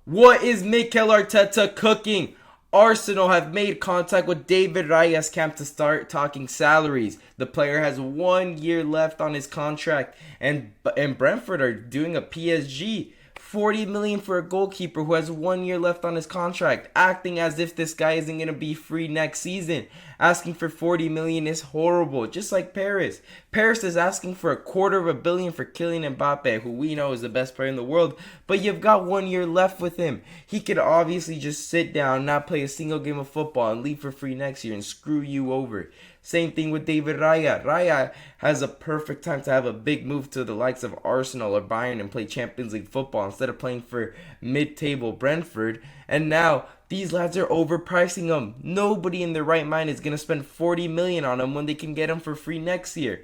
What is Mikel Arteta cooking? Arsenal have made contact with David Raya's camp to start talking salaries. The player has 1 year left on his contract, and Brentford are doing a PSG 40 million for a goalkeeper who has 1 year left on his contract, acting as if this guy isn't going to be free next season. Asking for 40 million is horrible, just like Paris. Paris is asking for $250 million for Kylian Mbappe, who we know is the best player in the world, but you've got 1 year left with him. He could obviously just sit down, not play a single game of football, and leave for free next year and screw you over. Same thing with David Raya. Raya has a perfect time to have a big move to the likes of Arsenal or Bayern and play Champions League football instead of playing for mid-table Brentford. And now these lads are overpricing him. Nobody in their right mind is going to spend 40 million on him when they can get him for free next year.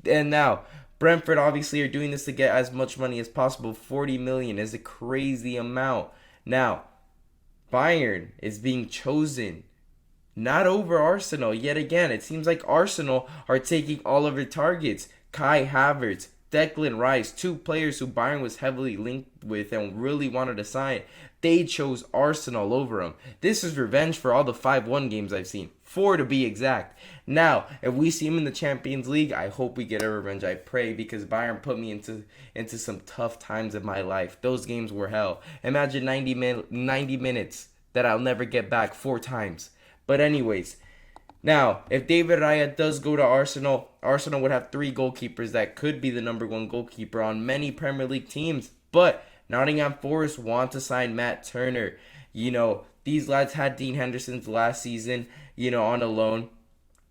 And now Brentford obviously are doing this to get as much money as possible. 40 million is a crazy amount. Now Bayern is being chosen, not over Arsenal. Yet again, it seems like Arsenal are taking all of their targets. Kai Havertz, Declan Rice, two players who Bayern was heavily linked with and really wanted to sign. They chose Arsenal over them. This is revenge for all the 5-1 games I've seen. 4 to be exact. Now, if we see him in the Champions League, I hope we get a revenge. I pray, because Bayern put me into some tough times in my life. Those games were hell. Imagine 90 minutes that I'll never get back 4 times. But anyways, now, if David Raya does go to Arsenal, Arsenal would have 3 goalkeepers that could be the number 1 goalkeeper on many Premier League teams. But Nottingham Forest want to sign Matt Turner. These lads had Dean Henderson's last season, on a loan.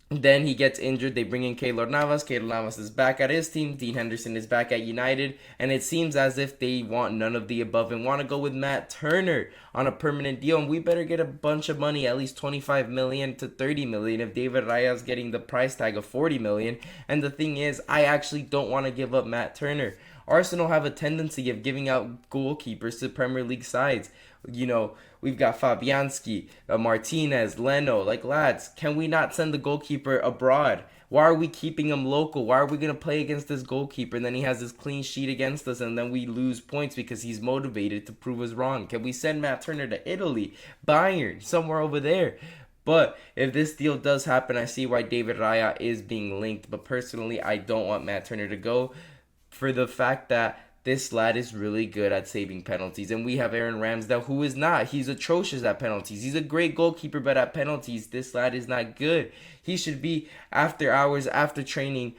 Then he gets injured. They bring in Keylor Navas. Keylor Navas is back at his team. Dean Henderson is back at United. And it seems as if they want none of the above and want to go with Matt Turner on a permanent deal. And we better get a bunch of money, at least 25 million to 30 million if David Raya is getting the price tag of 40 million. And the thing is, I actually don't want to give up Matt Turner. Arsenal have a tendency of giving out goalkeepers to Premier League sides. We've got Fabianski, Martinez, Leno. Like, lads, can we not send the goalkeeper abroad? Why are we keeping him local? Why are we going to play against this goalkeeper and then he has this clean sheet against us and then we lose points because he's motivated to prove us wrong? Can we send Matt Turner to Italy, Bayern, somewhere over there? But if this deal does happen, I see why David Raya is being linked. But personally, I don't want Matt Turner to go, for the fact that this lad is really good at saving penalties. And we have Aaron Ramsdale, who is not. He's atrocious at penalties. He's a great goalkeeper, but at penalties, this lad is not good. He should be after hours, after training,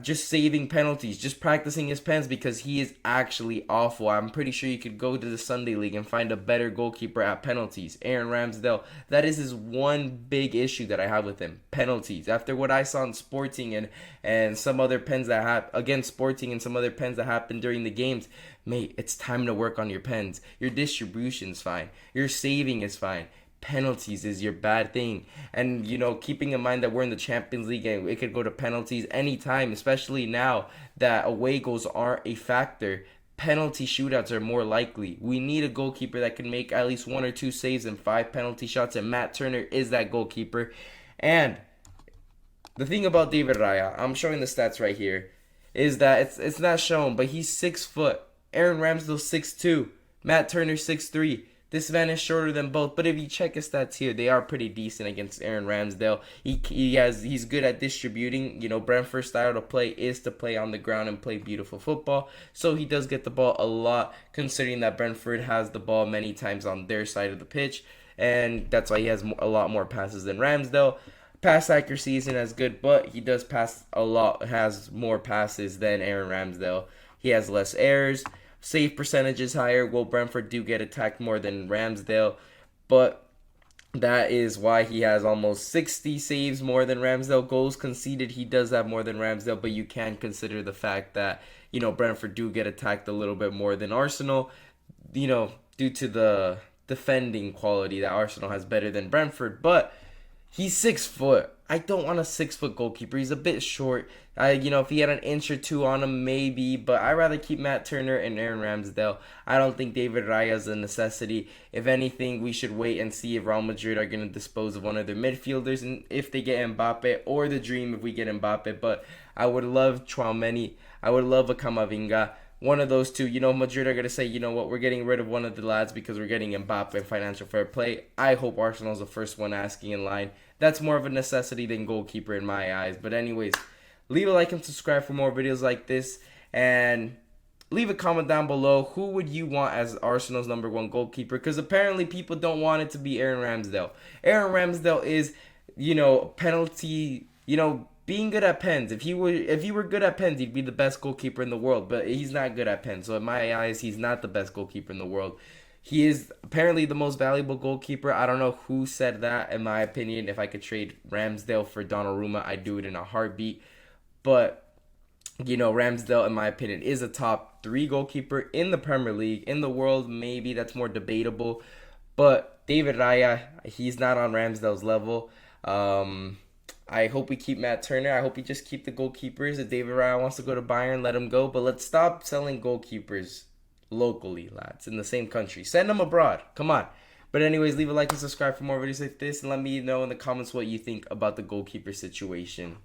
just saving penalties, just practicing his pens, because he is actually awful. I'm pretty sure you could go to the Sunday League and find a better goalkeeper at penalties. Aaron Ramsdale, that is his one big issue that I have with him. Penalties. After what I saw in Sporting and some other pens that against Sporting and some other pens that happened during the games, mate, it's time to work on your pens. Your distribution's fine. Your saving is fine. Penalties is your bad thing. And keeping in mind that we're in the Champions League and it could go to penalties anytime, especially now that away goals aren't a factor, penalty shootouts are more likely. We need a goalkeeper that can make at least 1 or 2 saves and 5 penalty shots, and Matt Turner is that goalkeeper. And the thing about David Raya, I'm showing the stats right here, is that it's not shown, but he's 6 foot. Aaron Ramsdale 6'2", Matt Turner 6'3". This man is shorter than both, but if you check his stats here, they are pretty decent against Aaron Ramsdale. He's good at distributing. Brentford's style to play is to play on the ground and play beautiful football. So he does get the ball a lot, considering that Brentford has the ball many times on their side of the pitch, and that's why he has a lot more passes than Ramsdale. Pass accuracy isn't as good, but he does pass a lot, has more passes than Aaron Ramsdale. He has less errors. Save percentage is higher. Well, Brentford do get attacked more than Ramsdale, but that is why he has almost 60 saves more than Ramsdale. Goals conceded, he does have more than Ramsdale, but you can consider the fact that, Brentford do get attacked a little bit more than Arsenal, due to the defending quality that Arsenal has better than Brentford. But he's 6 foot. I don't want a 6 foot goalkeeper. He's a bit short. If he had an inch or 2 on him, maybe. But I'd rather keep Matt Turner and Aaron Ramsdale. I don't think David Raya is a necessity. If anything, we should wait and see if Real Madrid are going to dispose of one of their midfielders, and if they get Mbappe, or the dream if we get Mbappe. But I would love Chouameni. I would love a Camavinga. one of those two. Madrid are going to say, you know what, we're getting rid of one of the lads because we're getting Mbappe and financial fair play. I hope Arsenal's the first one asking in line. That's more of a necessity than goalkeeper in my eyes. But anyways, leave a like and subscribe for more videos like this. And leave a comment down below. Who would you want as Arsenal's #1 goalkeeper? Because apparently people don't want it to be Aaron Ramsdale. Aaron Ramsdale is, penalty, being good at pens. If he were good at pens, he'd be the best goalkeeper in the world. But he's not good at pens. So in my eyes, he's not the best goalkeeper in the world. He is apparently the most valuable goalkeeper. I don't know who said that. In my opinion, if I could trade Ramsdale for Donnarumma, I'd do it in a heartbeat. But Ramsdale, in my opinion, is a top 3 goalkeeper in the Premier League. In the world, maybe that's more debatable. But David Raya, he's not on Ramsdale's level. I hope we keep Matt Turner. I hope we just keep the goalkeepers. If David Raya wants to go to Bayern, let him go. But let's stop selling goalkeepers locally, lads, in the same country. Send them abroad. Come on. But anyways, leave a like and subscribe for more videos like this. And let me know in the comments what you think about the goalkeeper situation.